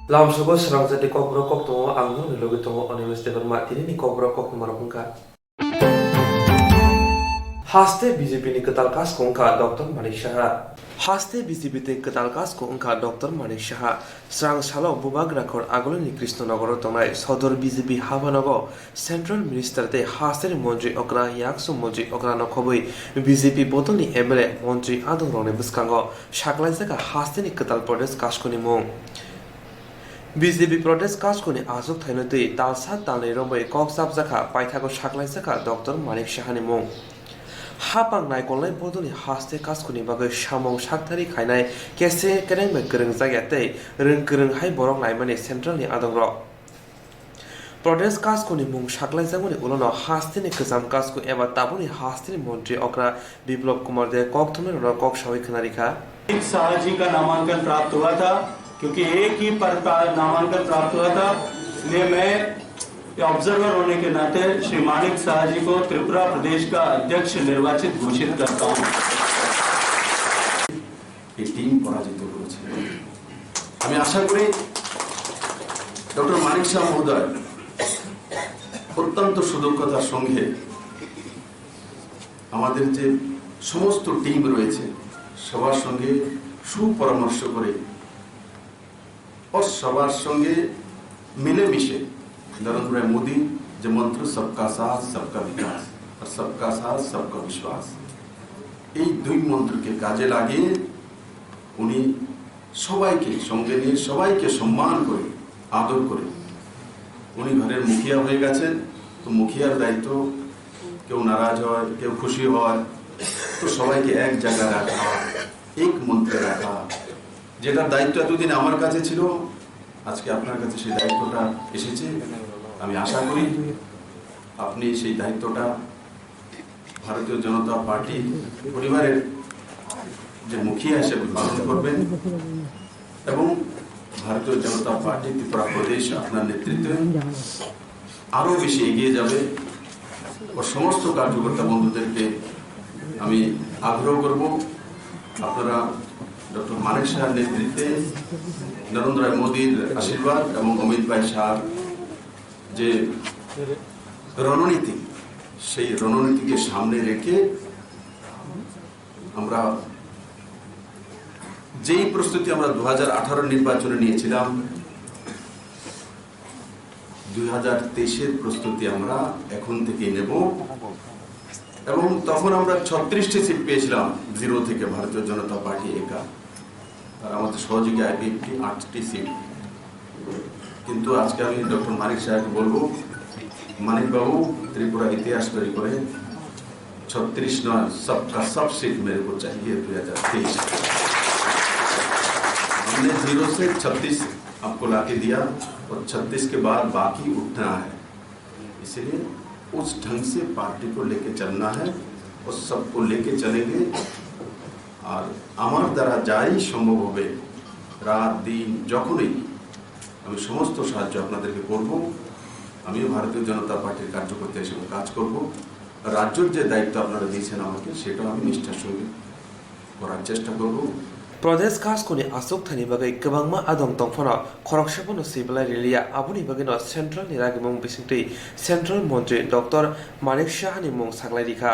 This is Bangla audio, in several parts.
Lam sogo serang jadi kobro kok tuh anggur nih logi tuh animes teber mati ini kobro kok marapungka. Haste BJP ni ketal kas ko ungka Dr. Manik Saha. Haste BJP te ketal kas ko ungka Dr. Manik Saha. Serang salo bubag rakor agolo ni Krishnanagor tongai sodor BJP Havanago Central Minister te haste মন্ত্রী okra yakso মন্ত্রী okra no khoboi BJP botol ni MLA মন্ত্রী adong rone biskango shaklai jaka haste ni ketal prodes kas ko ni mong. BJP protes কাজ কোনি আজক থাইনতেই তালসা তালnei রম্বই কক্সাব জাখা পাইথাগো সাকলাই জাখা ডক্টর মানিক সাহানি মং হাপাং নাইকলনাই বদলি হাসতে কাজ কোনি বাগৈ সামং সাকথারি খাইনাই কেসে কেনাই মে গরং জায়গাতেই রং গরং হাই বরং নাইমানি সেন্ট্রালनि আদংर প্রদেশ কাজ কোনি মুং সাকলাই জামনি উলনো হাসতেনি গজাম কাজকো এবা তাবুনি হাসতেनि মন্ত্রী অকরা বিপ্লব कुमार दे ককথমের কক সাवै खनारिखा शाह जी का नामांकन प्राप्त हुआ था क्योंकि एक ही पर नामांकन प्राप्त हुआ था, इसलिए मैं ऑब्जर्वर होने के नाते श्री मानिक शाह जी को त्रिपुरा प्रदेश का अध्यक्ष निर्वाचित घोषित करता हूं। टीम पराजित করেছে আমি আশা করি ডক্টর মানিক শাহ মহোদয় অত্যন্ত সুদক্ষতার সঙ্গে আমাদের যে সমস্ত টিম রয়েছে সবার সঙ্গে সুপরামর্শ করে और सবার সঙ্গে মিলেমিশে নরেন্দ্র মোদী যে মন্ত্র सबका साथ सबका विकास और सबका साथ सबका विश्वास এই দুই মন্ত্রকে কাজে লাগিয়ে উনি সবাইকে সঙ্গে নিয়ে সবাইকে সম্মান করে আদর করে উনি ঘরের মুখিয়া হয়ে গেছেন। তো মুখিয়ার দায়িত্ব কেউ নারাজ হয় কেউ খুশি হয়, তো সবাইকে এক জায়গায় রাখা, এক মন্ত্রে রাখা, যেটা দায়িত্ব এতদিন আমার কাছে ছিল আজকে আপনার কাছে সেই দায়িত্বটা এসেছে। আমি আশা করি আপনি সেই দায়িত্বটা ভারতীয় জনতা পার্টি পরিবারের যে মুখিয়া হিসেবে পালন করবেন এবং ভারতীয় জনতা পার্টি ত্রিপুরা প্রদেশ আপনার নেতৃত্বে আরো বেশি এগিয়ে যাবে। ও সমস্ত কার্যকর্তা বন্ধুদেরকে আমি আগ্রহ করব আপনারা ডক্টর মানিক শাহের নেতৃত্বে নরেন্দ্র মোদীর আশীর্বাদ এবং অমিত ভাই শাহ যে রণনীতি সেই রণনীতিকে সামনে রেখে আমরা যেই প্রস্তুতি আমরা 2018 নির্বাচনে নিয়েছিলাম 2023 প্রস্তুতি আমরা এখন থেকে নেব এবং তখন আমরা 36টি সিট পেয়েছিলাম জিরো থেকে ভারতীয় জনতা পার্টি একা, আর আমাদের সহযোগী আইপিএফটি 8টি সিট। কিন্তু আজকে আমি ডক্টর মানিক সাহেবকে বলবো মানিক বাবু त्रिपुरा इतिहास तैयारी করে 36 नौ सबका सब सीट मेरे को चाहिए 2023। हमने जीरो से 36 आपको लाके दिया और 36 के बाद बाकी उठना है, इसलिए उस ढंग से पार्टी को लेके चलना है और सबको लेके चलेंगे। और আমার দ্বারা যাই সম্ভব হবে রাত দিন যখনই আমি সমস্ত সাহায্য আপনাদেরকে করব। আমিও ভারতীয় জনতা পার্টির কার্যকর্তা হিসেবে কাজ করব। রাজ্যের যে দায়িত্ব আপনারা দিয়েছেন আমাকে সেটা আমি নিষ্ঠার সঙ্গে করার চেষ্টা করব। प्रदेश कास कोनी आसुक थानि बागै गोबांमा आदम दंफना खरकसापनो सिबलाय रिलिया आबुनि बागैनो सेन्ट्रल निरागिमुं बिसिंगथै सेन्ट्रल मन्त्रि डक्टर मानिक साहानि मुं साग्लाय रिखा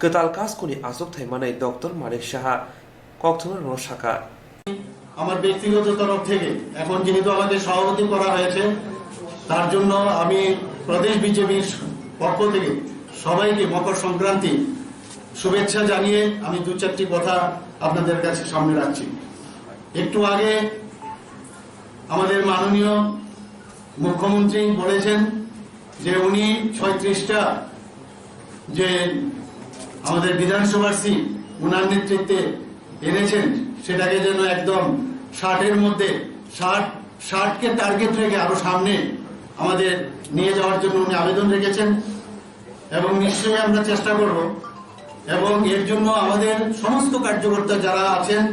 गोताल कास कोनी आसुक थाइमानै डक्टर मानिक साहा कक्थुनो न शाखा আমার ব্যক্তিগত তরফ থেকে এখন যেহেতু আমাদের সভাপতি করা হয়েছে তার জন্য আমি প্রদেশ বিজেপির পক্ষ থেকে সবাইকে মকর সংক্রান্তি শুভেচ্ছা জানিয়ে আমি দু চারটি কথা আপনাদের কাছে সামনে রাখছি। একটু আগে আমাদের মাননীয় মুখ্যমন্ত্রী বলেছেন যে উনি 36টা যে আমাদের বিধানসভার সিট উনার নেতৃত্বে এনেছেন সেটাকে যেন একদম 60-এর মধ্যে 60কে টার্গেট রেখে আরো সামনে আমাদের নিয়ে যাওয়ার জন্য উনি আবেদন রেখেছেন এবং নিশ্চয়ই আমরা চেষ্টা করব এবং এর জন্য আমাদের সমস্ত কার্যকর্তা যারা আছেন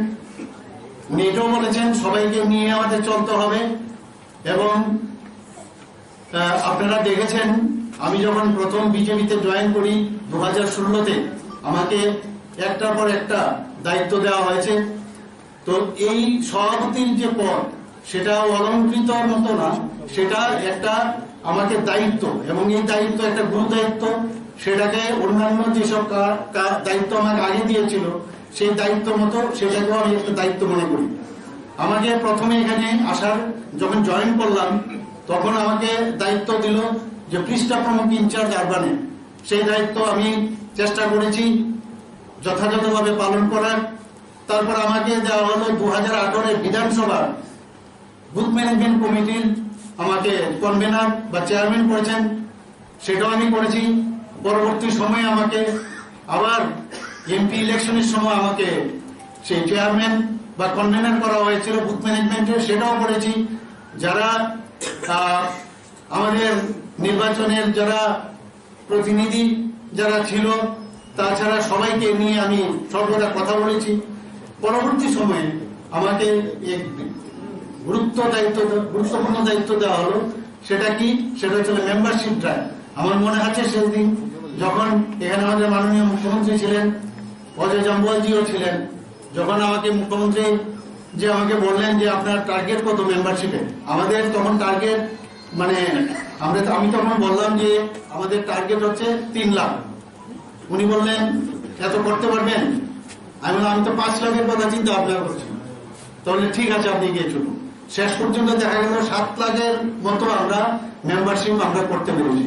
উনি এটাও বলেছেন সবাইকে নিয়ে আমাদের চলতে হবে। এবং আপনারা দেখেছেন আমি যখন প্রথম বিজেপিতে জয়েন করি 2016-তে আমাকে একটার পর একটা দায়িত্ব দেওয়া হয়েছে। তো এই সভাপতির যে পদ সেটা অলঙ্কৃতর মতো না, সেটা একটা আমাকে দায়িত্ব, এবং এই দায়িত্ব একটা গুরু দায়িত্ব। সেটাকে অন্যান্য যেসব দায়িত্ব আমাকে আগে দিয়েছিল সেই দায়িত্ব মতো সেটাকেও আমি একটা দায়িত্ব মনে করি। আমাকে প্রথমে এখানে আসার যখন জয়েন করলাম তখন আমাকে দায়িত্ব দিল যে পৃষ্ঠা প্রমুখ ইনচার্জ আরবানে। সেই দায়িত্ব আমি চেষ্টা করেছি যথাযথভাবে পালন করার। তারপর আমাকে দেওয়া হলো 2018 বিধানসভার বুথ ম্যানেজমেন্ট কমিটির আমাকে কনভেনার বা চেয়ারম্যান করেছেন, সেটাও আমি করেছি। পরবর্তী সময়ে আমাকে আবার এমপি ইলেকশনের সময় আমাকে সেই চেয়ারম্যান বা কনভেনার করা হয়েছিল বুথ ম্যানেজমেন্টের, সেটাও করেছি। যারা আমাদের নির্বাচনের যারা প্রতিনিধি যারা ছিল তাছাড়া সবাইকে নিয়ে আমি সর্বদা কথা বলেছি। পরবর্তী সময়ে আমাকে এক গুরুত্বপূর্ণ দায়িত্ব দেওয়া হলো। সেটা কি? সেটা হচ্ছে মেম্বারশিপ ড্রাইভ। আমার মনে আছে সেদিন যখন এখানে আমাদের মাননীয় মুখ্যমন্ত্রী ছিলেন, অজয় জম্বলজিও ছিলেন, যখন আমাকে মুখ্যমন্ত্রী যে আমাকে বললেন যে আপনার টার্গেট কত মেম্বারশিপে। আমাদের তখন টার্গেট আমি তখন বললাম যে আমাদের টার্গেট হচ্ছে 3 লাখ। উনি বললেন এত করতে পারবেন? আমি বললাম আমি তো 5 লাখের কথা চিন্তা ভাবনা করছি। তাহলে ঠিক আছে, আপনি গিয়ে চলুন। শেষ পর্যন্ত দেখা গেল 7 লাখের মতো আমরা মেম্বারশিপ আমরা করতে পেরেছি।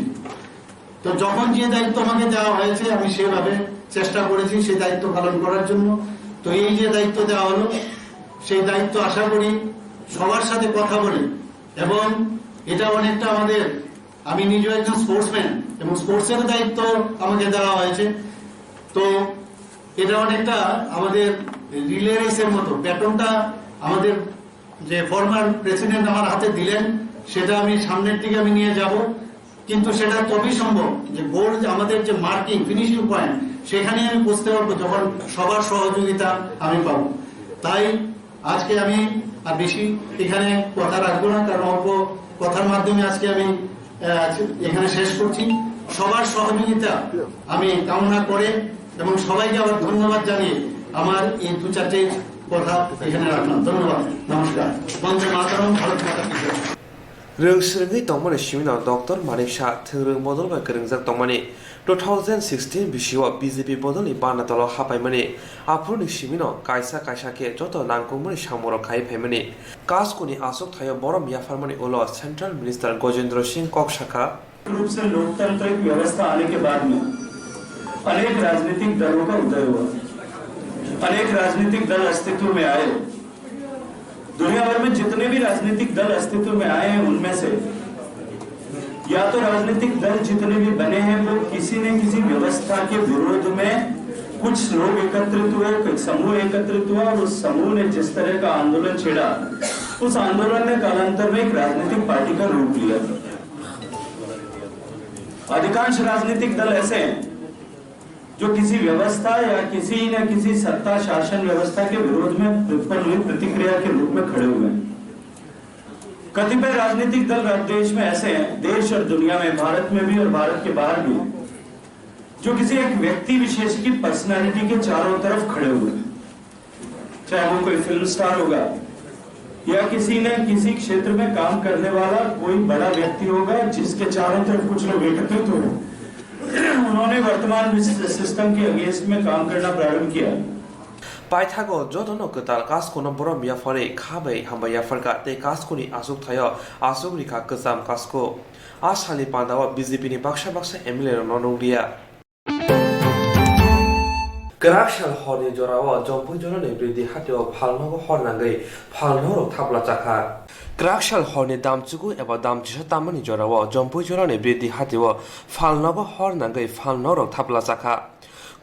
তো যখন যে দায়িত্ব আমাকে দেওয়া হয়েছে আমি সেভাবে চেষ্টা করেছি সেই দায়িত্ব পালন করার জন্য। তো এই যে দায়িত্ব দেওয়া হলো সেই দায়িত্ব আশা করি সবার সাথে কথা বলে, এবং এটা অনেকটা আমাদের, আমি নিজেও একজন স্পোর্টসম্যান এবং স্পোর্টসের দায়িত্ব আমাকে দেওয়া হয়েছে। তো এটা অনেকটা আমাদের রিলে রেসের মতো। ব্যাটনটা আমাদের যে ফর্মার প্রেসিডেন্ট আমার হাতে দিলেন, সেটা আমি সামনের দিকে আমি নিয়ে যাব, কিন্তু সেটা তবেই সম্ভব যে গোল আমাদের যে মার্কিং ফিনিশিং পয়েন্ট সেখানে আমি বুঝতে পারবো যখন সবার সহযোগিতা আমি পাবো। তাই আজকে আমি আর বেশি এখানে কথা রাখবো না, কারণ অল্প কথার মাধ্যমে আজকে আমি এখানে শেষ করছি। সবার সহযোগিতা আমি কামনা করে এবং সবাইকে আবার ধন্যবাদ জানিয়ে আমার এই 2-4টে কথা এখানে রাখলাম। ধন্যবাদ, নমস্কার। বন্দে মাতরম, ভারত মাতা কি জয়। रोंसोरङै तंमानि सिमिनाव डॉक्टर मानिक शाह थोरों बदल बा गोरोंजाक तंमानि 2016 बिसिआव बीजेपी बदलनि बानातल हापायमानि आफुरनि सिमिनाव कायसा कायसाके जत नांगौमानि सामर खायफायमानि कासकोनि आसक थायो बर मियाफारमानि उल सेंट्रल मिनिस्टर गजेंद्र सिंह कक्साखा रूप से लोकतांत्रिक व्यवस्था आने के बाद में अनेक राजनीतिक दलों का उदय हुआ, अनेक राजनीतिक दल अस्तित्व में आए। दुनिया भर में जितने भी राजनीतिक दल अस्तित्व में आए हैं उनमें से या तो राजनीतिक दल जितने भी बने हैं वो किसी न किसी व्यवस्था के विरोध में कुछ लोग एकत्रित हुए, कुछ समूह एकत्रित हुआ और उस समूह ने जिस तरह का आंदोलन छेड़ा, उस आंदोलन ने कालांतर में एक राजनीतिक पार्टी का रूप लिया। अधिकांश राजनीतिक दल ऐसे हैं जो किसी व्यवस्था या किसी न किसी सत्ता शासन व्यवस्था के विरोध में उत्पन्न हुई प्रतिक्रिया के रूप में खड़े हुए हैं। कतिपय राजनीतिक दल देश में ऐसे हैं, देश और दुनिया में, भारत में भी और भारत के बाहर भी, जो किसी एक व्यक्ति विशेष की पर्सनालिटी के चारों तरफ खड़े हुए हैं। चाहे वो कोई फिल्म स्टार होगा या किसी न किसी क्षेत्र में काम करने वाला कोई बड़ा व्यक्ति होगा जिसके चारों तरफ कुछ लोग एकत्रित हो। उन्होंने वर्तमान सिस्टम के अगेंस्ट में काम करना प्रारंभ किया। पाइथागो जदनो कताल कासकोनो बर मियाफारे खाबै हामबायाफारका ते कासकोनि आसुक थायो आसुक रिखा कजाम कासको आसानि पांदावा बीजेपीनि बाक्सा बाक्सा एमएलए ननौरिया Kerakshal honi jorawa jompu jorane bridi hatio phalnogo hornangai phalnoro thapla chakha Kerakshal honi damchugu eba damchisa tamani jorawa jompu jorane bridi hatio phalnogo hornangai phalnoro thapla chakha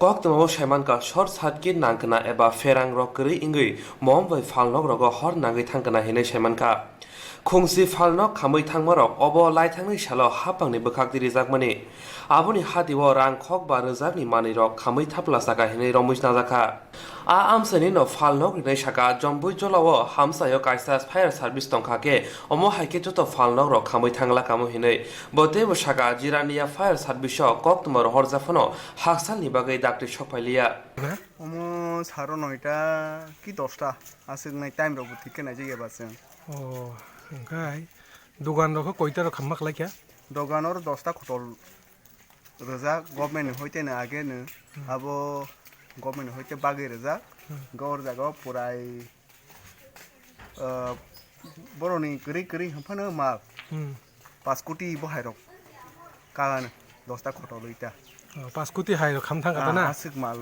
Koktamo Shaimanka short satki nankana eba ferang rokri ingui mombai phalnog rogo hornangai thangkana hine Shaimanka Khungsi phalnog khamui thangmarok obo laithangni shalo hapangni bkhakdi rijakmani Aboni hatiwo rang khok ba rejakni manirok khamui thapla saka hine romuis najaka A amsani no phalnog rinai saka jombui jolawo hamsayo kaisa fire service tongkhake omo haike joto phalnog rok khamui thangla kamu hine botebo saka jirania fire service koktmor horjafano haksalni bagai dakti sokpailia Omo saro noita ki 10টা আছে নাই টাইম রব ঠিক না জিগে বাসে ও ओमफ्राय दखानखौ कयटार खालामना खालायखा দোকানের 10টা খটল রোজা গভর্নমেন্ট হইতে না আগে নো আবো গভর্নমেন্ট হইতে বাগে রোজা গর জায়গা পুরাই বড়নি গরি গরি হামফানো মা 5 কোটি বহাইরক কাগান 10টা খটল ইটা 5 কোটি হাই খামথাं কাটা না আসিক মাল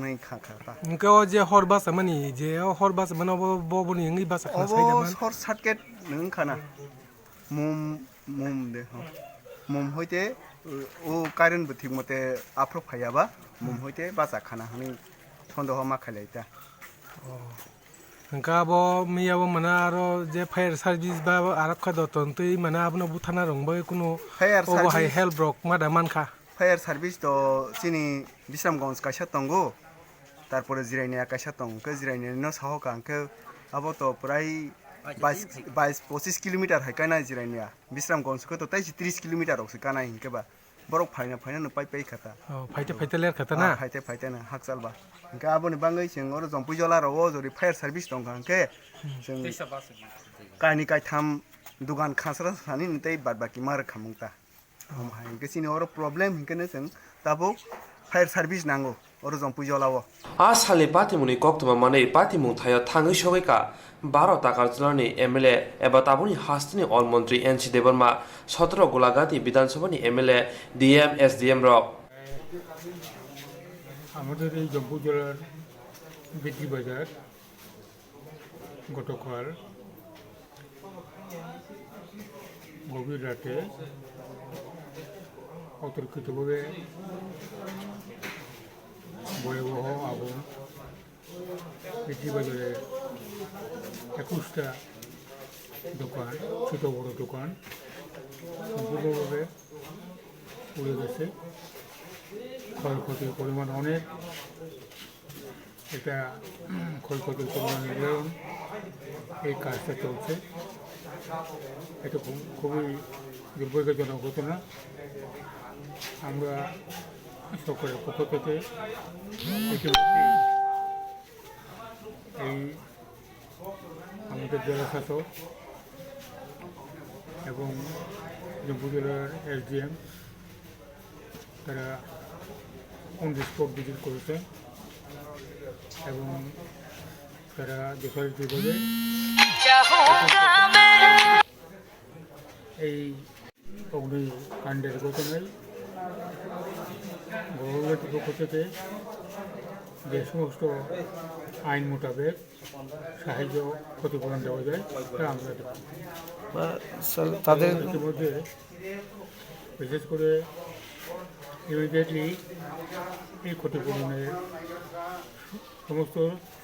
নাই খাখা ইনকে যে হর বাস মানি যে হর বাস মানে ববনি ইংই বাস খানা অবো সাইদামান সর সার্কেট নং খানা মুম দে মুম হইতে ও কারেন্ট ঠিক মতে আফ্রো ফাইয়াবা মুম হইতে বাসা খানা হানি সন্দেহ মা খাইলাইতা ইনকা বো মিয়াবো মানে আরো যে ফায়ার সার্ভিস বা আরক্ষা দতন তুই মানে আপনা বুথানা রংবা কোনো ফায়ার ও হাই সার্ভিস হেল্প ব্রক মাদা মানখা ফায়ার সার্ভিস তো চিনি বিশ্রামগঞ্জ কাইসা তঙ্গো তারপরে জিরাইনিয়া কাইসা তঙ্গকে জিরাইনিয়া সাহকা আঙ্কে আবো তো প্রায় 22-25 কিলোমিটার হাইকানা জিরাইনিয়া বিশ্রামগঞ্জকে তো তাই 30 কিলোমিটার হচ্ছে কানা হিনকেবা বরক ফাইনা পাই পাই খাতা ফাইতে লের খাতা না ফাইতে না হাক চালবা হিনকে আবনি বাঙ্গাই जों ওর জম্পুই জলার ও জরি ফায়ার সার্ভিস দं কাঙ্কে जों কানি কাইথাম दुकान खासरा सानि नतै बाद बाकी मार खामुंता हम हाइके सिनि और प्रॉब्लम हिकने जों दाबो फायर सार्भिस नांगौ और जम्पुइ जलावो आ साले पातिमुनि कक्तमा माने पातिमुं थायो थाङै सगैका 12 टाकार जिल्लानि एमएलए एबा ताबुनि हास्तिनि अल मन्त्री एनसी देबरमा 17 गोलाघाटी विधानसभानि एमएलए ডিএম এসডিএম রক আমাদের এই জম্পু জেলার বিক্রি বাজার গতকাল গভীর রাতে অতর্কিতভাবে ভয়াবহ আগুন বিক্রি বাজারের 21টা দোকান ছোট বড় দোকান সম্পূর্ণভাবে পুড়ে গেছে ক্ষয়ক্ষতির পরিমাণ অনেক এটা ক্ষয়ক্ষতির পরিমাণ নির্ধারণ এই কাজটা চলছে এটা খুবই দুর্ভাগ্যজনক ঘটনা আমরা সরকারের পক্ষ থেকে ইতিমধ্যে এই আমাদের জেলা শাসক এবং জম্মু জেলার এসডিএম তারা অন দি স্পট ভিজিট করেছে এবং তারা যথাযথভাবে এই অগ্নিকাণ্ডের ঘটনায় গভর্নমেন্টের পক্ষ থেকে যে সমস্ত আইন মোতাবেক সাহায্য ক্ষতিপূরণ দেওয়া যায় তা আমরা দেখি তাদের ইতিমধ্যে বিশেষ করে ইমিডিয়েটলি এই ক্ষতিপূরণের সমস্ত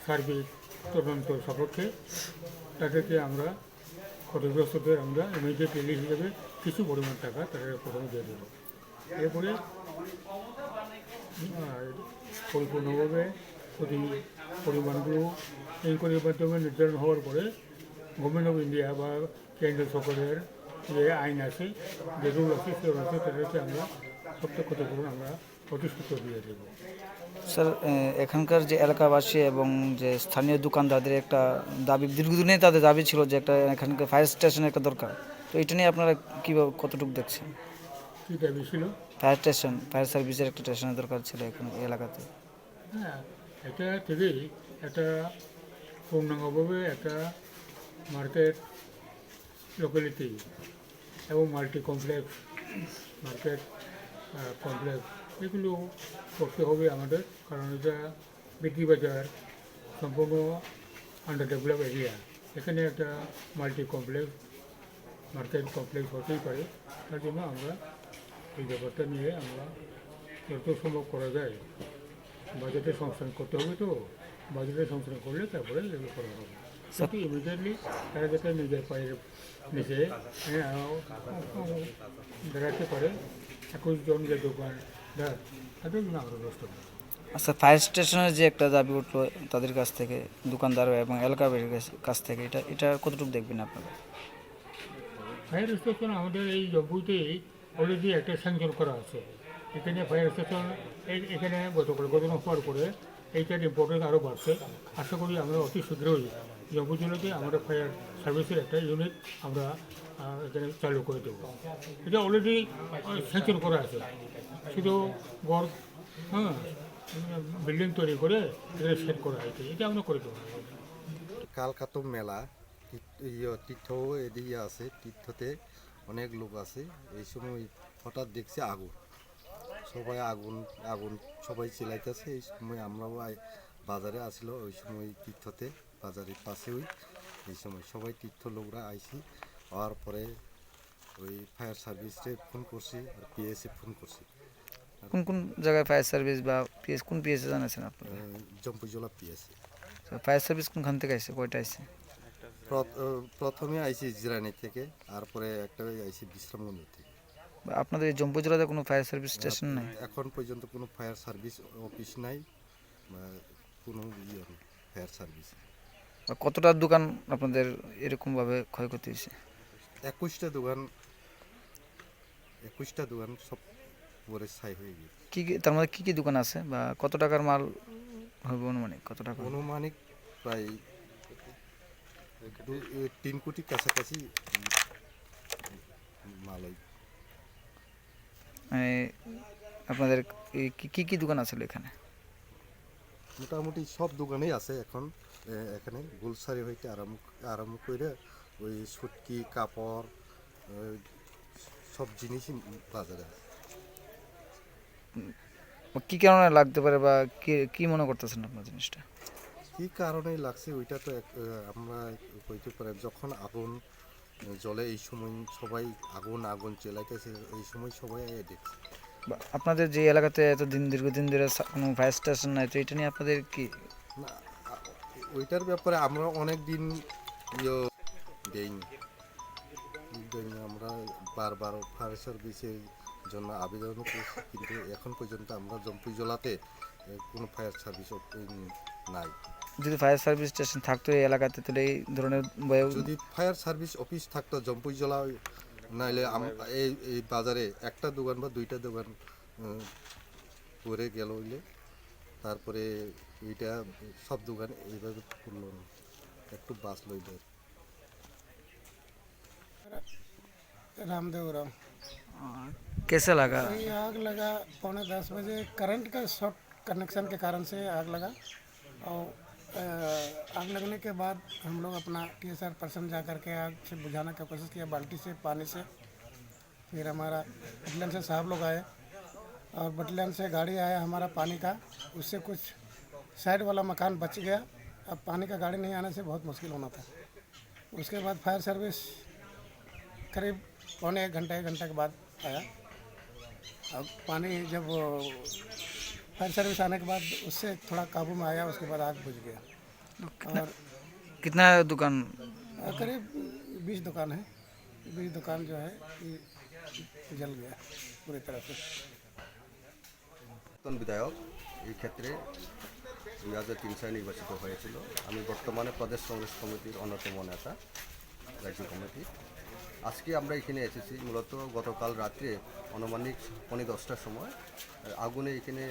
সার্বিক তদন্ত সাপেক্ষে তাদেরকে আমরা ক্ষতিগ্রস্তদের আমরা ইমিডিয়েট রিলিফ হিসেবে কিছু পরিমাণ টাকা তাদের প্রথমে দিয়ে দেব এরপরে পরিপূর্ণভাবে ক্ষতি পরিমাণগুলো ইনকোয়ারির মাধ্যমে নির্ধারণ হওয়ার পরে গভর্নমেন্ট অফ ইন্ডিয়া বা কেন্দ্রীয় সরকারের যে আইন আছে যে রুল আছে সে অনুযায়ী তাদেরকে আমরা সবচেয়ে ক্ষতিপূরণ আমরা প্রতিশ্রুতি দিয়ে দেবো স্যার এখানকার যে এলাকাবাসী এবং যে স্থানীয় দোকানদারদের একটা দাবি দীর্ঘদিনেই তাদের দাবি ছিল যে একটা এখানকার ফায়ার স্টেশন একটা দরকার তো এটা নিয়ে আপনারা কীভাবে কতটুকু দেখছেন কী দাবি ছিল ফায়ার সার্ভিসের একটা স্টেশনের দরকার ছিল এখানে এই এলাকাতে হ্যাঁ এটা থেকেই একটা পূর্ণাঙ্গভাবে একটা মার্কেট লোকালিটি এবং মাল্টি কমপ্লেক্স মার্কেট কমপ্লেক্স এগুলো করতে হবে আমাদের কারণ এটা বিক্রি বাজার সম্পূর্ণ আন্ডার ডেভেলপ এরিয়া এখানে একটা মাল্টি কমপ্লেক্স মার্কেট কমপ্লেক্স হতেই পারে তার জন্য আমরা এই ব্যাপারটা নিয়ে আমরা যত সম্ভব করা যায় বাজেটের সংস্থান করতে হবে তো বাজেটের সংস্থান করলে তারপরে এগুলো করা হবে কিন্তু ইমিডিয়েটলি তারা যাতে নিজের পায়ের নিচে দাঁড়াতে পারে 21 জন যে দোকানদার তাদের জন্য আমরা ব্যস্ত করি আচ্ছা ফায়ার স্টেশনের যে একটা দাবি উঠলো তাদের কাছ থেকে দোকানদার এবং এলাকাবাসীর কাছ থেকে এটা কতটুকু দেখবেন আপনারা ফায়ার স্টেশন আমাদের এই জম্মুতেই অলরেডি একটা স্যাংশন করা আছে এখানে ফায়ার স্টেশন এখানে গতকাল ঘটনা হওয়ার পরে এইটার ইম্পর্টেন্স আরও বাড়ছে আশা করি আমরা অতি শীঘ্রই জম্মু জেলাতে আমরা ফায়ার সার্ভিসের একটা ইউনিট আমরা এখানে চালু করে দেবো। এটা অলরেডি স্যাংশন করা আছে, শুধু ঘর হ্যাঁ বিল্ডিং তৈরি করে এখানে সেট করা হয়েছে, এটা আমরা করে দেবো। কালকাতো মেলা তীর্থ এদিকে আছে, তীর্থতে অনেক লোক আছে। এই সময় হঠাৎ দেখছি আগুন, সবাই আগুন আগুন সবাই চিলাইতেছে। এই সময় আমরাও বাজারে আসলো, ওই সময় তীর্থতে বাজারের পাশে এই সময় সবাই তীর্থ লোকরা আইসি। হওয়ার পরে ওই ফায়ার সার্ভিসে ফোন করছি আর পিএসএ ফোন করছি। কোন কোন জায়গায় ফায়ার সার্ভিস বা পিএস কোন পিএসে জানাচ্ছেন আপনারা? জম্পুজলা পিএসএ। ফায়ার সার্ভিস কোনখান থেকে আসছে, কয়টা আসছে? প্রথমে আইসি জিরানি থেকে, তারপরে একটা আইসি বিশ্রামগঞ্জ থেকে। বা আপনাদের এই জম্পু জেলাতে কোনো ফায়ার সার্ভিস স্টেশন নাই? এখন পর্যন্ত কোনো ফায়ার সার্ভিস অফিস নাই বা কোনো ইয়ে নেই ফায়ার সার্ভিস। বা কতটা দোকান আপনাদের এরকমভাবে ক্ষয়ক্ষতি হয়েছে? 21টা দোকান সব পরে ছাই হয়ে গেছে। কি কি তার মধ্যে কি দোকান আছে বা কত টাকার মাল হবে অনুমানিক? কত টাকা? অনুমানিক প্রায় 3 কোটি কাছাকাছি মাল হয়। মানে আপনাদের কি কি দোকান আছে এখানে? মোটামুটি সব দোকানেই আছে এখন। এখানে গোলসারি হইতে আরম্ভ করে ওই সুটকি কাপড় সব জিনিসই বাজারে আছে। কি কারণে লাগতে পারে বা কি মনে করতেছেন আপনার জিনিসটা? কি কারণে লাগছে ওইটা তো আমরা কইতে পারি। যখন আগুন জ্বলে এই সময় সবাই আগুন চেলাইতেছে, এই সময় সবাই দেখছে। বা আপনাদের যে এলাকাতে দীর্ঘদিন ধরে কোনো ফায়ার স্টেশন নাই, তো এটা নিয়ে আপনাদের কি? না, ওইটার ব্যাপারে আমরা অনেক দিন দেইনি। আমরা বারবার ফায়ার সার্ভিসের জন্য আবেদন করছি, কিন্তু এখন পর্যন্ত আমরা জম্পুই জেলাতে কোনো ফায়ার সার্ভিস নাই। যদি ফায়ার সার্ভিস স্টেশন থাকতো এই এলাকাতে, তাহলে এই ধরনের যদি ফায়ার সার্ভিস অফিস থাকতো জম্পুই জেলা, নাইলে এই বাজারে একটা দোকান বা 2টা দোকান পরে গেল হইলে তারপরে এইটা সব দোকান এইভাবে করলো না, একটু বাঁচলো। रामदेव राम। कैसे लगा? ये आग लगा 9:45 बजे, करंट का शॉर्ट कनेक्शन के कारण से आग लगा। और आग लगने के बाद हम लोग अपना TSR पर्सन जा कर के आग से बुझाने का कोशिश किया, बाल्टी से पानी से। फिर हमारा बटलन से साहब लोग आए और बटलन से गाड़ी आया हमारा पानी का, उससे कुछ साइड वाला मकान बच गया। अब पानी का गाड़ी नहीं आने से बहुत मुश्किल होना था। उसके बाद फायर सर्विस करीब पौने 1 घंटा के बाद आया। अब पानी जब फायर सर्विस आने के बाद उससे थोड़ा काबू में आया, उसके बाद आग बुझ गया। और कितना दुकान? करीब 20 दुकान है। 20 दुकान जो है ये जल गया पूरी तरह से। বিধায়ক এই ক্ষেত্রে 2003 সালে নির্বাচিত হয়েছিল। আমি বর্তমানে প্রদেশ কংগ্রেস কমিটির অন্যতম নেতা, রাজ্য কমিটি। আজকে আমরা এখানে এসেছি মূলত গতকাল রাত্রে আনুমানিক 10টার সময় আগুনে এখানে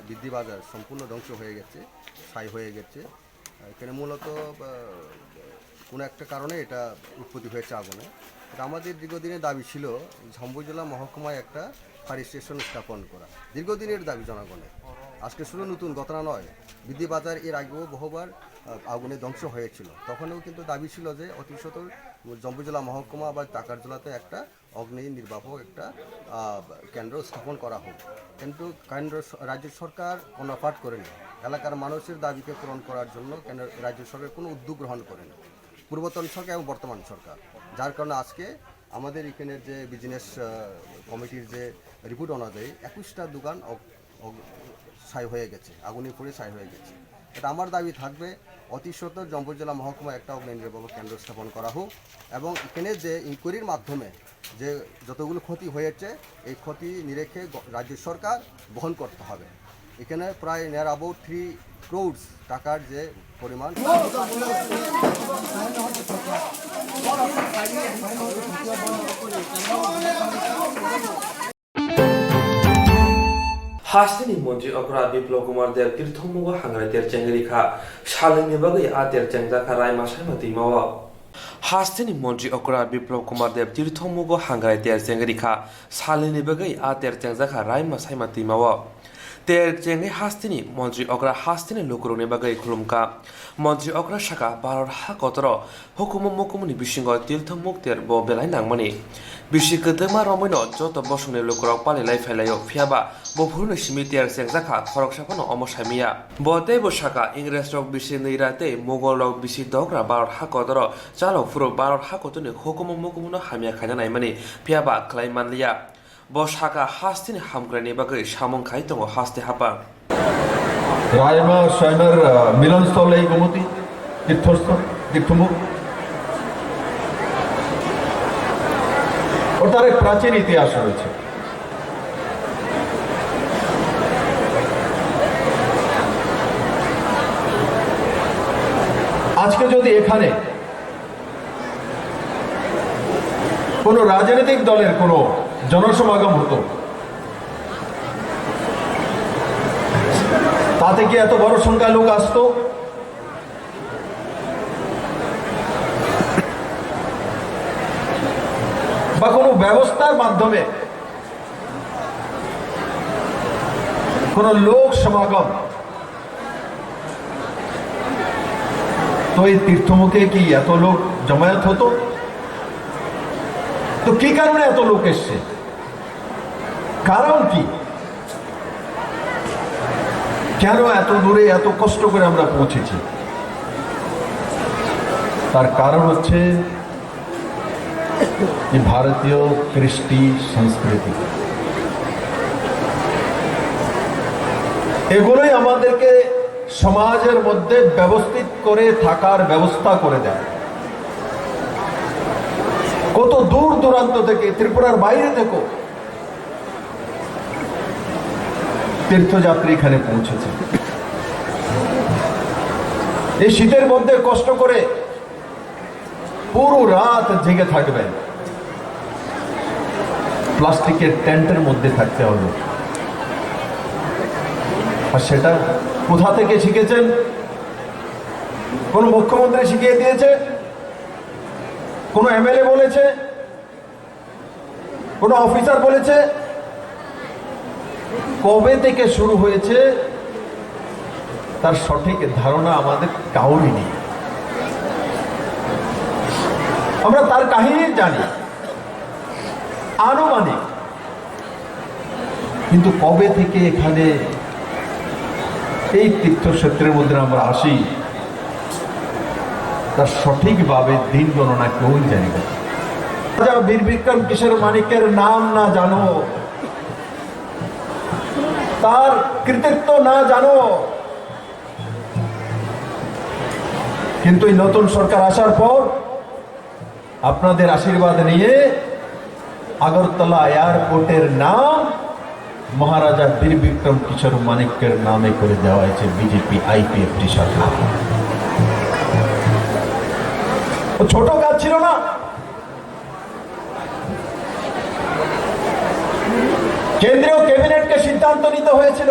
বৃদ্ধি বাজার সম্পূর্ণ ধ্বংস হয়ে গেছে, ছাই হয়ে গেছে। এখানে মূলত কোনো একটা কারণে এটা উৎপত্তি হয়েছে আগুনে। এটা আমাদের দীর্ঘদিনের দাবি ছিল জম্পুই জেলা মহকুমায় একটা ফায়ার স্টেশন স্থাপন করা, দীর্ঘদিনের দাবি জনগণের। আজকে শুধু নতুন ঘটনা নয়, বৃদ্ধি বাজার এর আগেও বহুবার আগুনে ধ্বংস হয়েছিল। তখনও কিন্তু দাবি ছিল যে অতি সত্বর জম্পুই জেলা মহকুমা বা টাকার জেলাতে একটা অগ্নি নির্বাপক একটা কেন্দ্র স্থাপন করা হোক। কিন্তু রাজ্য সরকার কর্ণপাত করেনি। এলাকার মানুষের দাবিকে পূরণ করার জন্য রাজ্য সরকার কোনো উদ্যোগ গ্রহণ করেনি, পূর্বতন সরকার এবং বর্তমান সরকার। যার কারণে আজকে আমাদের এখানের যে বিজনেস কমিটির যে রিপোর্ট অনুযায়ী 21টা দোকান ছাই হয়ে গেছে, আগুনে পড়ে ছাই হয়ে গেছে। এটা আমার দাবি থাকবে অতি সত্বর জম্পুই জেলা মহকুমা একটা অগ্নি নির্বাপক কেন্দ্র স্থাপন করা হোক এবং এখানে যে ইনকোয়ারির মাধ্যমে যে যতগুলো ক্ষতি হয়েছে এই ক্ষতি নিরেখে রাজ্য সরকার বহন করতে হবে। এখানে প্রায় নিয়ার অ্যাবাউট 3 crores টাকার যে পরিমাণ हास्टेनि मन्त्री अग्रा बिप्लव कुमार देर तीर्थमुगा हांग्राय देर चेंगरिखा शालिनि बागै आ देर चेंगजाखा राय मासायमा दैमावा हास्तेनि मन्त्री अकरा बिप्लव कुमार देव तीर्थमुगो हांग्राय तेर जेंगरिखा सालिनि बगै आ तेर जेंजाखा रायमा सायमा तिमाव तेर जेंगे हास्तेनि मन्त्री अकरा हास्तेनि लुकुरुनि बगै खुलुमका मन्त्री अकरा शाखा भारत हा कतर हुकुम मुकुमनि बिसिंग तीर्थमुग तेर ब बेलाय नांमani बिसि गदमा रमैनो जत बसंनि लुकुराव पालिलाय फैलायो फियाबा बफुरनि सिमि तेर जेंजाखा खरकसाफानो अमसायमिया बते बसाका इंग्रेज रक बिसि नैराते मुगल रक बिसि दग्रा भारत हा कतर चालो फुरो भारत हा कतनि हुकुम मुकुमनो हामिया खायना नायमानि फियाबा क्लाय मानलिया बसाका हास्तिनि हामग्रानि बागै सामं खाय दङ हास्ते हापा রায়মা স্বয়মের মিলনস্থল এই গোমতী তীর্থস্থল তীর্থমুখ ও তার এক প্রাচীন ইতিহাস রয়েছে। আজকে যদি এখানে কোনো রাজনৈতিক দলের কোনো জনসমাগম হতো তাতে কি এত বড় সংখ্যায় লোক আসতো? বা কোনো ব্যবস্থার মাধ্যমে কোন লোক সমাগম তো এই তীর্থমুখে কি এত লোক জমায়েত হতো? তো কি কারণে এত লোক এসছে? কারণ কি? কেন এত দূরে এত কষ্ট করে আমরা পৌঁছেছি? তার কারণ হচ্ছে ভারতীয় কৃষ্টি সংস্কৃতি। এগুলোই আমাদেরকে সমাজের মধ্যে ব্যবস্থিত করে থাকার ব্যবস্থা করে দেয়। কত দূর দূরান্ত থেকে, ত্রিপুরার বাইরে থেকে তীর্থযাত্রী এখানে পৌঁছেছে। এই শীতের মধ্যে কষ্ট করে পুরো রাত জেগে থাকবেন, প্লাস্টিকের টেন্টের মধ্যে থাকতে হবে। আর সেটা কোথা থেকে শিখেছেন? কোন মুখ্যমন্ত্রী শিখিয়ে দিয়েছে? কোন এমএলএ বলেছে? কোন অফিসার বলেছে? কবে থেকে শুরু হয়েছে তার সঠিক ধারণা আমাদের কাউরই নেই। আমরা তার কাহিনী জানি আনুমানিক, কিন্তু কবে থেকে এখানে এই তীর্থক্ষেত্রের মধ্যে আমরা আসি তার সঠিকভাবে দিন গণনা কেউ জানি না। রাজা বীর বিক্রম কিশোর মানিকের নাম না জানো, তার কৃতিত্ব না জানো, কিন্তু এই নতুন সরকার আসার পর আপনাদের আশীর্বাদ নিয়ে আগরতলা এয়ারপোর্টের নাম মহারাজা বীর বিক্রম কিশোর মানিকের নামে করে দেওয়া হয়েছে বিজেপি আইপিএফটি সরকার। ছোট কাজ ছিল না। কেন্দ্রীয় ক্যাবিনেটকে সিদ্ধান্ত নিতে হয়েছিল,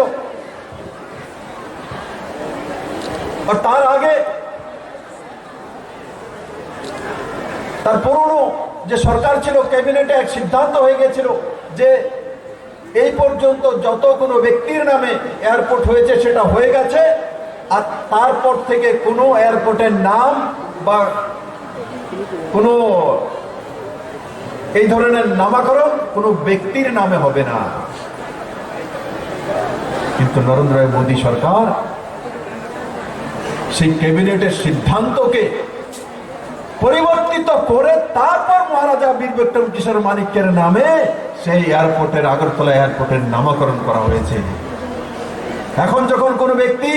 আর তার আগে তার পুরনো যে সরকার ছিল ক্যাবিনেটে এক সিদ্ধান্ত হয়ে গেছিল যে এই পর্যন্ত যত কোনো ব্যক্তির নামে এয়ারপোর্ট হয়েছে সেটা হয়ে গেছে, আর তারপর থেকে কোনো এয়ারপোর্টের নাম বা কোনো এই ধরনের নামকরণ কোনো ব্যক্তির নামে হবে না। কিন্তু নরেন্দ্র মোদী সরকার সেই ক্যাবিনেটের সিদ্ধান্তকে পরিবর্তিত করে তারপর মহারাজা বীর বিক্রম কিশোর মানিকের নামে সেই এয়ারপোর্টের আগরতলা এয়ারপোর্টের নামকরণ করা হয়েছে। এখন যখন কোনো ব্যক্তি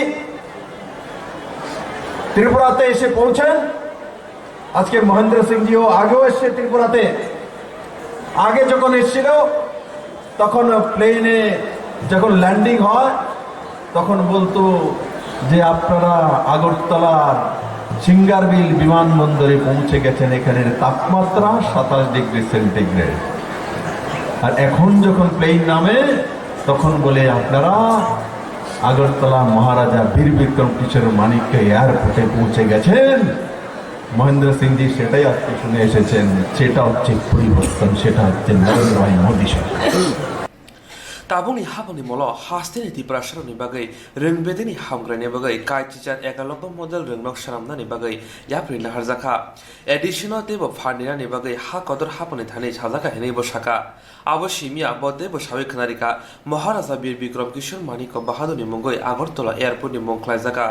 ত্রিপুরাতে এসে পৌঁছেন, আজকে মহেন্দ্র সিংজিও আগেও এসছে ত্রিপুরাতে, আগে যখন এসেছিল তখন প্লেনে যখন ল্যান্ডিং হয় তখন বলতো যে আপনারা আগরতলার সিঙ্গারবিল বিমানবন্দরে পৌঁছে গেছেন, এখানের তাপমাত্রা 27 ডিগ্রি সেন্টিগ্রেড। আর এখন যখন প্লেন নামে তখন বলে আপনারা আগরতলা মহারাজা বীর বিক্রম কিশোর মানিককে এয়ারপোর্টে পৌঁছে গেছেন, মহেন্দ্র সিংজি সেটাই আজকে শুনে এসেছেন, সেটা হচ্ছে পরিবর্তন, সেটা হচ্ছে নরেন্দ্র ভাই মোদী সরকার। তাবুনি হাবনি মল হাস্তেনি তিপ্রাসারনি বাগै रोंबेदेनि हामग्रानि बागै काइटिचार एकालब्य मडेल रोंनक सारामनानि बागै याप्रि नाहारजाखा एडिशनल तेबो फार्निरानि बागै हा कदर हापनि थानि साजाखा हेनै बसाखा आबो सिमिया बदे बसाबै खनारिका महाराजा वीर विक्रम किशोर मानिक बाहादुरनि मुंगै आगरतला एयारपोर्टनि मुंख्लायजाखा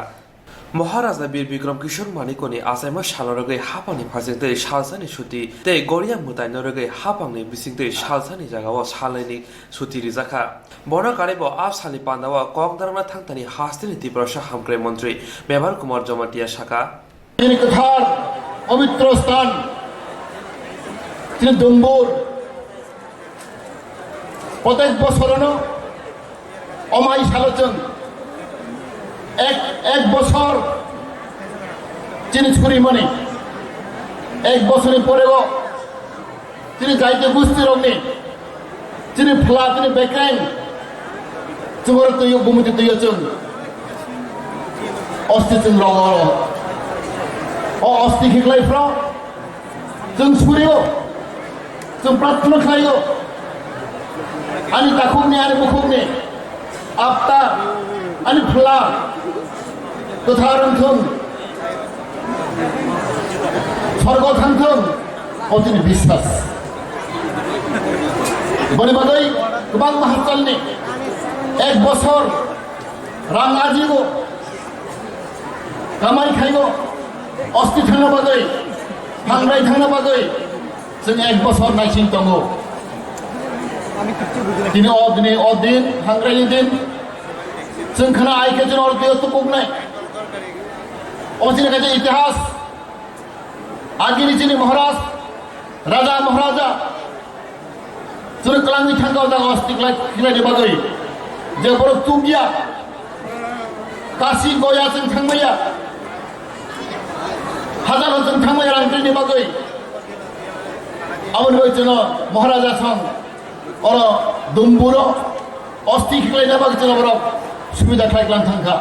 महाराजा वीर विक्रम किशोर मानिकनि आसामा सालरगै हापांनि फारसेंतै सालसानि सुति तै गरिया मुताइनरगै हापांनि बिसिंतै सालसानि जागाव सालैनि सुति रिजाखा बनकारिबो आसानि पान्दावा ककदारना थांतानि हास्तिनि तिप्रसा हामग्रे मन्त्री मेबार कुमार जमाटिया शाखा তিনি কথার পবিত্র স্থান তিনি ডুম্বুর প্রত্যেক বছরনো অমাই সালোচন এক বছর তিনি ছুরি মনে এক বছরের পরেও তিনি যাইতে বুঝতে রঙে তিনি ফ্লা তিনি বেকাইন চুমর তুই গুমতি তুই চুন অস্তি চুন রঙ অস্তি খেলাইफ्रा जों छुरियो जों प्रार्थना खालायो आनि दाखुमनि आनि मुखुमनि आपता आनि फुला गोथारन्थों स्वर्ग थांथों अतिनि बिश्वास बने बागै गोबां माहाजननि एक बছর रां आरजिगौ कामाय खायगौ अस्ति थांनो बागै हांराय थांनो बागै जों एक बছর नायसिन दङ दिनै अदिन हांरायनि दिन जों खाना आइके जों अर्दियो तो बुंनाय अजिने काजे इतिहास आगिनि जिनि महाराज राजा महाराजा जों कलांनि थांगाव दा अस्ति खिलायनि बागै जे बर तुगिया काशी गया जों थांबाया हाजार जों थांबाय रांनि बागै आमोन जोङो महाराजा सं अर दुम्बुर अस्ति खिलायनि बागै जों बर सुबिदा खालायग्लां थांखा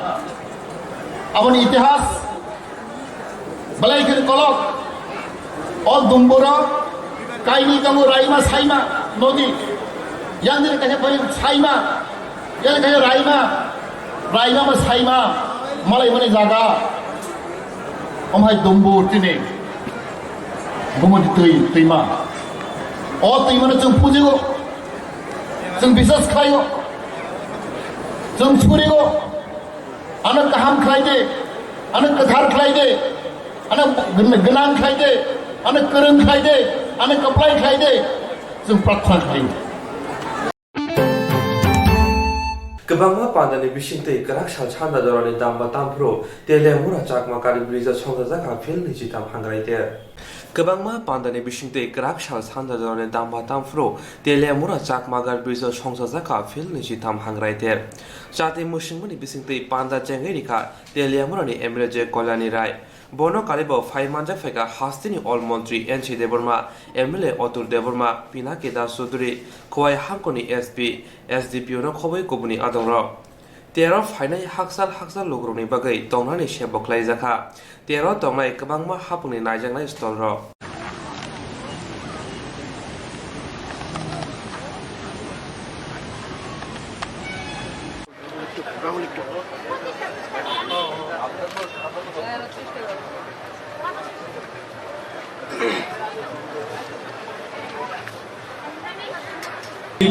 आमोन इतिहास बलायखिन कलक अ दुम्बुर काइनि दङ राइमा साइमा नदी यांदिन काजे फै साइमा यां काजे राइमा मा साइमा मलाई मने जागा ओमहाय दुम्बुर तिने गुमति तैमा अ तैमानो जों फुजिगौ जों बिसास खालायो जों छुरिगौ आनो गाहाम खालायदे आनो गोथार खालायदे आनो गोनां खालायदे आनो गोरों खालायदे आनो कप्लाय खालायदे जों प्रार्थना खालायो गोबांमा पान्दानि बिसिंतै गराक साल सान्दा जरानि दामबा तामफ्रो तेलेमुरा चाकमा कारि ब्रिजा संजाजाखा फिल निजिताम हांग्रायते गोबांमा पान्दानि बिसिंतै गराक साल सान्दा जरानि दामबा तामफ्रो तेलेमुरा चाकमा गार ब्रिजा संजाजाखा फिल निजिताम हांग्रायते जाते मुसिंमनि बिसिंतै पान्दा चेंगैरिखा तेलेमुरानि एमएलए कल्याणी राय बनो कालिबो फाइमानजा फेगा हास्तिनि अल मन्त्री एनसी देबर्मा एमएलए अतुल देबर्मा पिनाकी दास चौधुरी खवाई हांकनि एसपी एसडीपीओ न खबै गुबुनि आदंर तेर फाइनाय हाकसाल लुग्रुनि बागै तंनानि सेबख्लाय जाखा तेर तंनाय गोबांमा हापुनि नायजांनाय स्टल र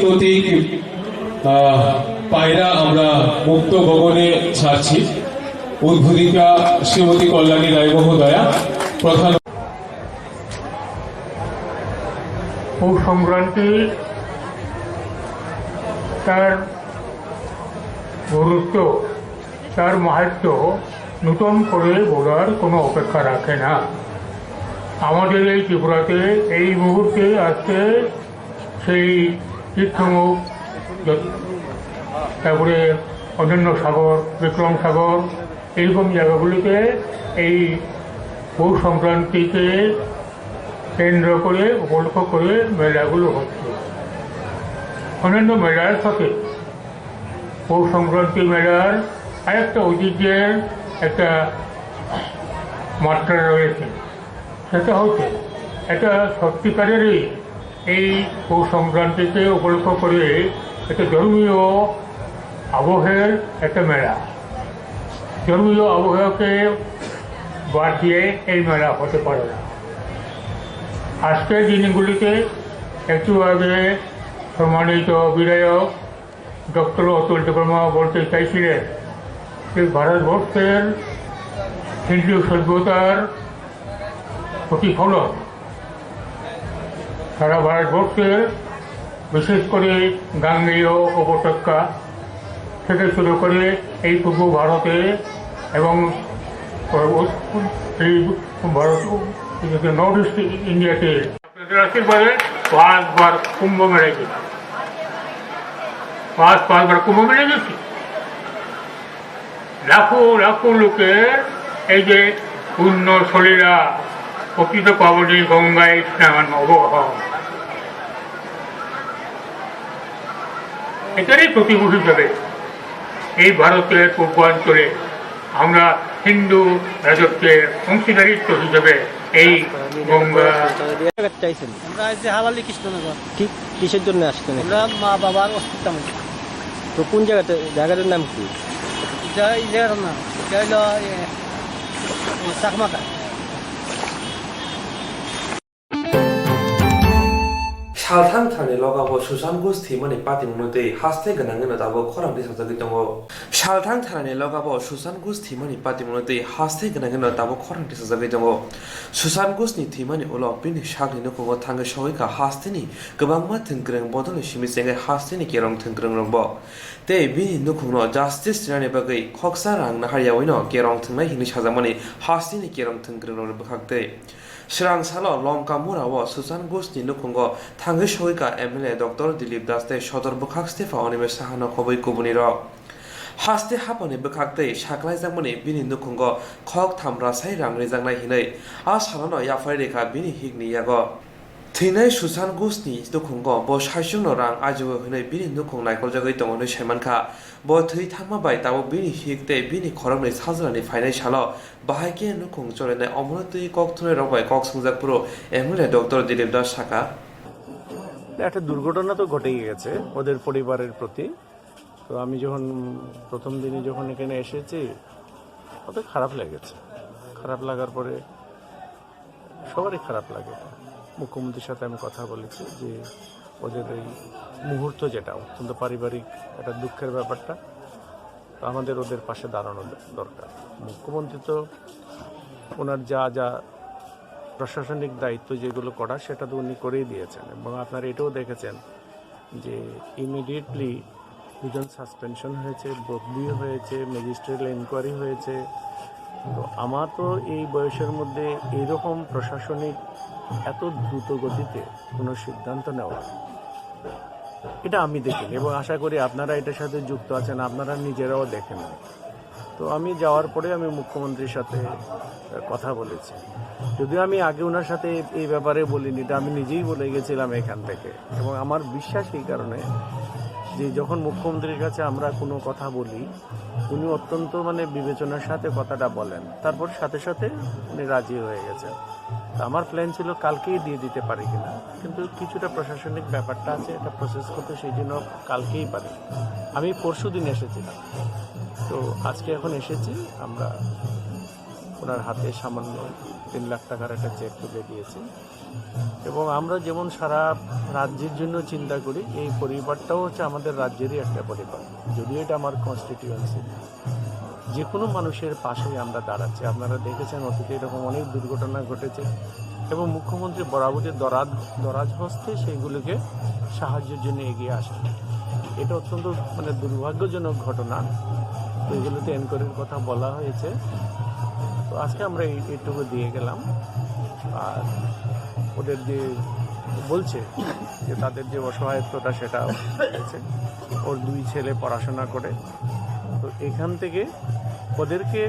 প্রতীক পায়রা আমরা মুক্ত গগনে ছাড়ছি উদ্বোধিকা শ্রীমতী কল্যাণী রায় মহোদয়া প্রধান পৌষ সংক্রান্তি তার গুরুত্ব তার মাহাত্ম্য নূতন করে বলার কোনো অপেক্ষা রাখে না। আমাদের এই ত্রিপুরাতে এই মুহূর্তে আজকে সেই তীর্থমুখ তারপরে অন্যান্য সাগর বিক্রম সাগর এইরকম জায়গাগুলিতে এই পৌষ সংক্রান্তিকে কেন্দ্র করে উপলক্ষ করে মেলাগুলো হচ্ছে। অন্যান্য মেলার সাথে পৌষ সংক্রান্তি মেলার আরেকটা ঐতিহ্যের একটা মাত্রা রয়েছে। সেটা হচ্ছে এটা সত্যিকারেরই এই পৌষ সংক্রান্তিকে উপলক্ষ করে একটা ধর্মীয় আবহের একটা মেলা। ধর্মীয় আবহাওয়াকে বাদ দিয়ে এই মেলা হতে পারে না। আজকের দিনগুলিতে একটু আগে সম্মানিত বিধায়ক ডক্টর অতুল দেববর্মা বলতে চাইছিলেন যে ভারতবর্ষের হিন্দু সভ্যতার প্রতিফলন সারা ভারতবর্ষের, বিশেষ করে গাঙ্গেয় উপত্যকা থেকে শুরু করে এই পূর্ব ভারতে এবং এই ভারত নর্থ ইস্ট ইন্ডিয়াতে আপনাদের আশীর্বাদে 5 বার কুম্ভ মেলায় গেছি, 5 বার কুম্ভ মেলায় গেছি। লাখো লাখো লোকের এই যে পূর্ণ শরীরা প্রকৃত পাবনী গঙ্গায় স্নান অবগাহন, এটারই প্রতিভূ হিসেবে এই ভারতের পূর্বাঞ্চলে আমরা হিন্দু রাজত্বের অংশীদারিত্ব হিসেবে এই গঙ্গা চাইছেন। আমরা আজ হালালি কৃষ্ণনগর। ঠিক কিসের জন্য আসছেন? আমরা মা বাবার অস্তিত্ব। তো কোন জায়গাতে? জায়গাটার নাম কি? এই জায়গাটার নাম এটা হলো চাকমাকা। 살탕 탄에 러가고 수산구스 티머니 빠티무노데 하스테 근황은 다고 코람디 사자기 동고 살탕 탄에 러가고 수산구스 티머니 빠티무노데 하스테 근황은 다고 코람디 사자기 동고 수산구스니 티머니 올라 비니 샤그리노 고고 탕게 쇼이가 하스테니 그방마 등그릉 보도는 시미생의 하스테니 게롱 등그릉 롱보 때 비니 누쿠노 자스티스라네 바기 콕사랑 나하야오이노 게롱 등나 히니 사자머니 하스테니 게롱 등그릉 롱을 박대 Srang Salo Lomka Murawa Susan Gusni Nukungo Tangish Hoika MLA Dr. Dilip Daste Shodor Bukak Stefa Onime Sahano Koboi Kubuniro Haste Hapone Bukakte Shaklai Zamoni Bini Nukungo Kok Tamra Sairang Rizanglai Hinei Asalono Yafarika Bini Higni Yago Tinai Susan Gusni Nukungo Bo Shashuno Rang Aju Hinei Bini Nukung Naikol Jagai Tomono Shemanka Bo Tui Tama Bai Tabo Bini Higte Bini Koromni Sazrani Finai Shalo বাহাইকে নুকুং চলে অমরতই ককথুনে রবাই কক সংজাকপুরো এমএলএ ডক্টর দিলীপ দাস শাখা একটা দুর্ঘটনা তো ঘটেই গেছে ওদের পরিবারের প্রতি। তো আমি যখন প্রথম দিনে যখন এখানে এসেছি ওদের খারাপ লেগেছে। খারাপ লাগার পরে সবারই খারাপ লাগে। মুখ্যমন্ত্রীর সাথে আমি কথা বলেছি যে ওদের এই মুহূর্ত যেটা অত্যন্ত পারিবারিক একটা দুঃখের ব্যাপারটা, আমাদের ওদের পাশে দাঁড়ানো দরকার। মুখ্যমন্ত্রী তো ওনার যা যা প্রশাসনিক দায়িত্ব যেগুলো করা সেটা তো উনি করেই দিয়েছেন এবং আপনারা এটাও দেখেছেন যে ইমিডিয়েটলি দুজন সাসপেনশন হয়েছে, বদলি হয়েছে, ম্যাজিস্ট্রেট এনকোয়ারি হয়েছে। তো আমার তো এই বয়সের মধ্যে এইরকম প্রশাসনিক এত দ্রুত গতিতে কোনো সিদ্ধান্ত নেওয়া এটা আমি দেখিনি এবং আশা করি আপনারা এটার সাথে যুক্ত আছেন, আপনারা নিজেরাও দেখেন। তো আমি যাওয়ার পরে আমি মুখ্যমন্ত্রীর সাথে কথা বলেছি, যদিও আমি আগে ওনার সাথে এই ব্যাপারে বলিনি, এটা আমি নিজেই বলে গেছিলাম এখান থেকে। এবং আমার বিশ্বাস এই কারণে যে যখন মুখ্যমন্ত্রীর কাছে আমরা কোনো কথা বলি উনি অত্যন্ত বিবেচনার সাথে কথাটা বলেন, তারপর সাথে সাথে উনি রাজি হয়ে গেছেন। আমার প্ল্যান ছিল কালকেই দিয়ে দিতে পারি কিনা, কিন্তু কিছুটা প্রশাসনিক ব্যাপারটা আছে, এটা প্রসেস করতে সেই জন্য কালকেই পারি। আমি পরশু দিন এসেছিলাম, তো আজকে এখন এসেছি। আমরা ওনার হাতে সামান্য 3 লাখ টাকার একটা চেক তুলে দিয়েছি এবং আমরা যেমন সারা রাজ্যের জন্য চিন্তা করি, এই পরিবারটাও হচ্ছে আমাদের রাজ্যেরই একটা পরিবার। যদিও এটা আমার কনস্টিটিউয়েন্সি, যে কোনো মানুষের পাশেই আমরা দাঁড়াচ্ছি। আপনারা দেখেছেন অতীতে এরকম অনেক দুর্ঘটনা ঘটেছে এবং মুখ্যমন্ত্রী বরাবরই দরাজ হস্তে সেইগুলোকে সাহায্যের জন্য এগিয়ে আসেন। এটা অত্যন্ত দুর্ভাগ্যজনক ঘটনা। তো এগুলোতে এনকোয়ারির কথা বলা হয়েছে, তো আজকে আমরা এইটুকু দিয়ে গেলাম। আর ওদের যে বলছে যে তাদের যে অসহায়ত্বটা সেটা হয়েছে, ওর 2 ছেলে পড়াশোনা করে। তো এখান থেকে ওদেরকে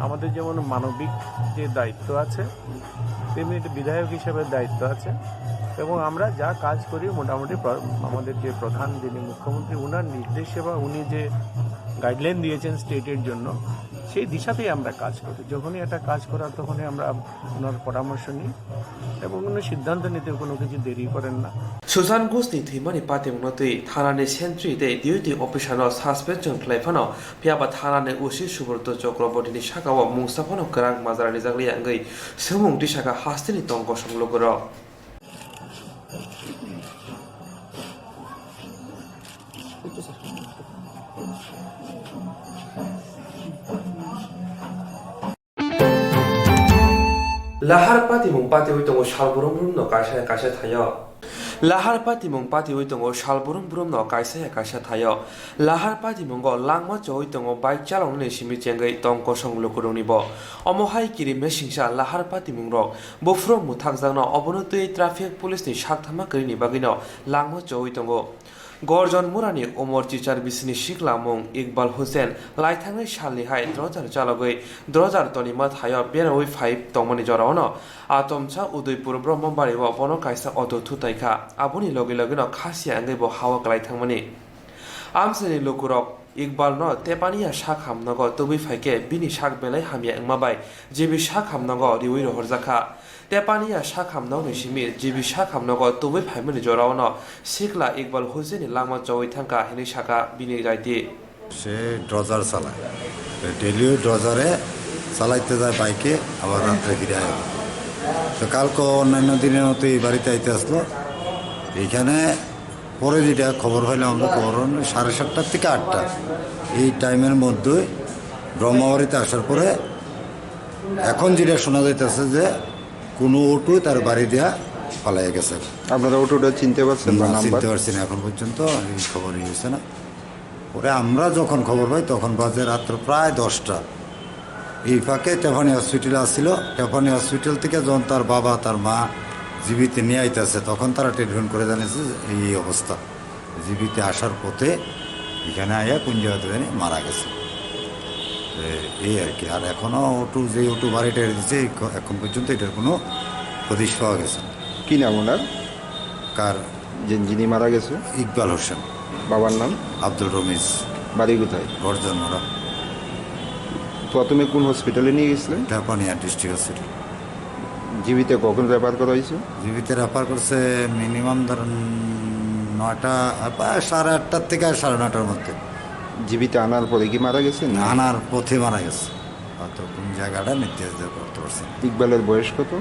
আমাদের যেমন মানবিক যে দায়িত্ব আছে তেমনি বিধায়ক হিসেবে দায়িত্ব আছে এবং আমরা যা কাজ করি মোটামুটি আমাদের যে প্রধান যিনি মুখ্যমন্ত্রী ওনার নির্দেশে বা উনি যে গাইডলাইন দিয়েছেন স্টেটের জন্য সেই দিশাতেই আমরা কাজ করি। যখনই একটা কাজ করার তখনই আমরা ওনার পরামর্শ নিই এবং উনি সিদ্ধান্ত নিতে কোনো কিছু দেরি করেন না। সুজান ঘোষनि थैमानि पातिमुनतै थानानि सेन्ट्रि दे डिउटि अफिसारनो सासपेन्सन खालायफानो फियाबा थानानि उसि सुब्रत चक्रवर्तीनि साकाव मुंसाफानो गोरां माजारानि जाग्लिया अंगै सोमुं दिसाका हास्तिनि तंग संलुगुर लाहार पातिमुं पाति उइतंगो सालबुरुम बुरुमनो कायसा कायसा थायो लाहार पातिमुं पाति उइतंगो सालबुरुम बुरुमनो कायसा कायसा थायो लाहार पातिमुंगो लांमा चोइतंगो बाइक चालावनानै सिमिचेंगै तंग संलुगुरनिबो अमहाय किरि मेसिंसा लाहार पातिमुंरो बुफ्रो मुथाकजांनो अबनतै ट्राफिक पुलिसनि साकथामा करिनि बागैनो लांमा चोइतंगो गर्जन मुरानि अमर टिचार बिसिनि सिख्ला मुं इकबाल हुसेन लाइथाङै सालनिहाय द्रजार चालगै द्रजार तनिमा थायो बेरावै 5 तंमनि जरावनो आतमसा उदयपुर ब्रह्मबारियाव बनो कायसा अदो थुताइखा आबुनि लगे लगेनो खासिया अंगैबो हावा लाइथांमनि आमसनि लुकुरक इकबाल न तेपानिया शाक हामनगो तुबि फाइके बिनि शाक बेलाय हामिया अंमाबाय जेबि शाक हामनगो रिवै रहरजाखा तेपानिया शाक हामनगो सिमि जेबि शाक हामनगो तुबि फाइमनि जरावनो सिखला इकबाल हुसेनि लामा चौइ थांका हिनि शाका बिनि जायति সে ড্রজার চালায় ডেলিও ড্রজারে চালাইতে যায় বাইকে আবার রাত্রে ফিরে আসে তো কালকে অন্যান্য দিনের মতো এই বাড়িতে আইতে আসলো এইখানে পরে যেটা খবর হইলাম আমরা খবর 7:30 থেকে 8টা এই টাইমের মধ্যে ব্রহ্মবাড়িতে আসার পরে এখন যেটা শোনা যাইতেছে যে কোনো অটো তার বাড়ি দেয়া পালাই গেছে। আপনারা অটোটা চিনতে পারছেন না? চিনতে পারছি না এখন পর্যন্ত, এই খবরই হয়েছে না। পরে আমরা যখন খবর পাই তখন বাজে রাত্র প্রায় 10টা। এই ফাঁকে টেফানি হসপিটালে আসছিল, টেফানি হসপিটাল থেকে যখন তার বাবা তার মা জীবিতে নিয়ে আইতেছে তখন তারা টেলিফোন করে জানিয়েছে এই অবস্থা। জীবিতে আসার পথে এখানে আইয়া কোন জায়গাতে জানি মারা গেছে, এই আর কি। আর এখনও যে অটো বাড়িটা দিচ্ছে এখন পর্যন্ত এটার কোনো হদিশ পাওয়া গেছে। কি নাম ওনার? কার? যিনি মারা গেছে? ইকবাল হোসেন। বাবার নাম? আব্দুল রমিজ। বাড়ি কোথায়? গর্জন মোড়া। প্রথমে কোন হসপিটালে নিয়ে গেছিলেন? ঢাপানিয়া ডিস্ট্রিক্ট হসপিটাল। জীবিতে কখন রেফার করা হয়েছে? জীবিতে রেফার করছে মিনিমাম ধরেন 9টা, 8:30 থেকে 9:30টার মধ্যে। জীবিতে আনার পরে কি মারা গেছে? আনার পথে মারা গেছে। অত কোন জায়গাটা নির্দেশ করতে পারছে। ইকবালের বয়স কত?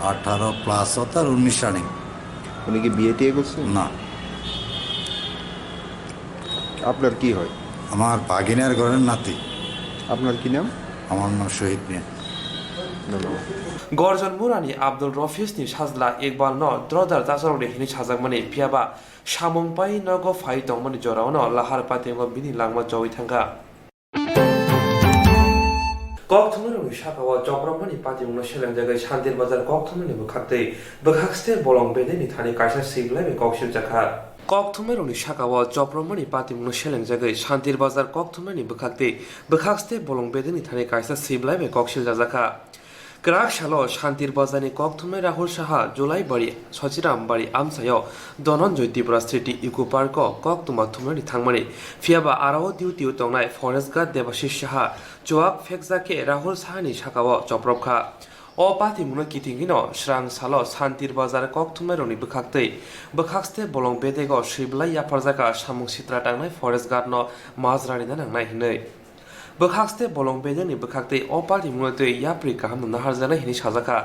18+ হতো, আর 19 রানিং। উনি কি বিয়ে টিয়ে করছেন? না। আপনার কি হয়? আমার বাগিনার ঘরের নাতি। আপনার কি নাম? আমার নাম শহীদ মিয়া। ধন্যবাদ। गर्जन मुरानि आब्दुल रफिसनि साजला इकबाल न द्रदार जाजारनि हिनि साजागमनि फियाबा सामुंपाइ नगो फाइ दंमनि जरावनो लाहार पातेंगो बिनि लांमा जवै थांगा कक्थुमनि साकाव जब्रमनि पातिमुनो सेलेंजागै शान्तिर बाजार कक्थुमनि बुखाक्तै बुखाक्सते बलं बेदेनि थानि कायसा सिगलाय कक्सिल जाखा कक्थुमेरनि साकाव जब्रमनि पातिमुनो सेलेंजागै शान्तिर बाजार कक्थुमनि बुखाक्तै बुखाक्सते बलं बेदेनि थानि कायसा सिबलाय कक्सिल जाजाखा ग्राक सालो शान्तिर बाजारनि कक्थुमे राहुल साहा जुलाइबारि सचिरामबारि आमसायाव Dhananjay Tripura street eco park कक्तुमा थुमनि थांमनि फियाबा आराव डिउटियाव तंनाय फरेस्ट गार्ड देबाशिष साहा जवाब फेकजाके राहुल साहानि साकाव चप्रबखा अ पातिमुनो किथिंगिनो स्रां सालो शान्तिर बाजार कक्थुमेरनि बुखाक्तै बुखाक्सते बलं बेदेगो सिबलाय याफारजाका सामुं सित्रा टांनाय फरेस्ट गार्डनो माजरानि नांनाय हिनै बखाक्सते बलं बेदेनि बखाक्ते अपार्टी मुनते याप्रि गाहाम नाहार जानाय हिनि साजाका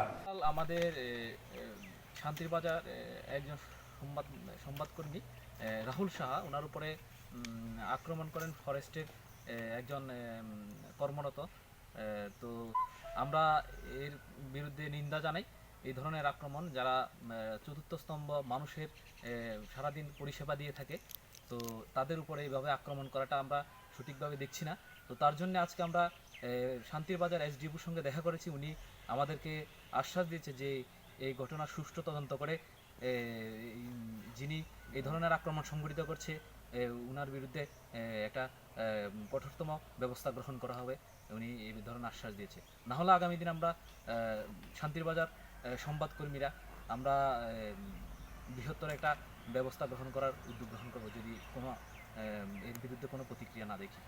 আমাদের শান্তির বাজার একজন সংবাদকর্মী রাহুল সাহা ওনার উপরে আক্রমণ করেন ফরেস্টের একজন কর্মরত। তো আমরা এর বিরুদ্ধে নিন্দা জানাই। এই ধরনের আক্রমণ যারা চতুর্থ স্তম্ভ মানুষের সারাদিন পরিষেবা দিয়ে থাকে, তো তাদের উপরে এইভাবে আক্রমণ করাটা আমরা সঠিকভাবে দেখছি না। তো তার জন্য আজকে আমরা শান্তির বাজার এসডিওর সঙ্গে দেখা করেছি। উনি আমাদেরকে আশ্বাস দিয়েছে যে এই ঘটনার সুষ্ঠু তদন্ত করে যিনি এই ধরনের আক্রমণ সংঘটিত করছে উনার বিরুদ্ধে একটা কঠোরতম ব্যবস্থা গ্রহণ করা হবে। উনি এই ধরনের আশ্বাস দিয়েছে। না হলে আগামী দিন আমরা শান্তির বাজার সংবাদকর্মীরা আমরা বৃহত্তর একটা ব্যবস্থা গ্রহণ করার উদ্যোগ গ্রহণ করব যদি কোনো এর বিরুদ্ধে কোনো প্রতিক্রিয়া না দেখি।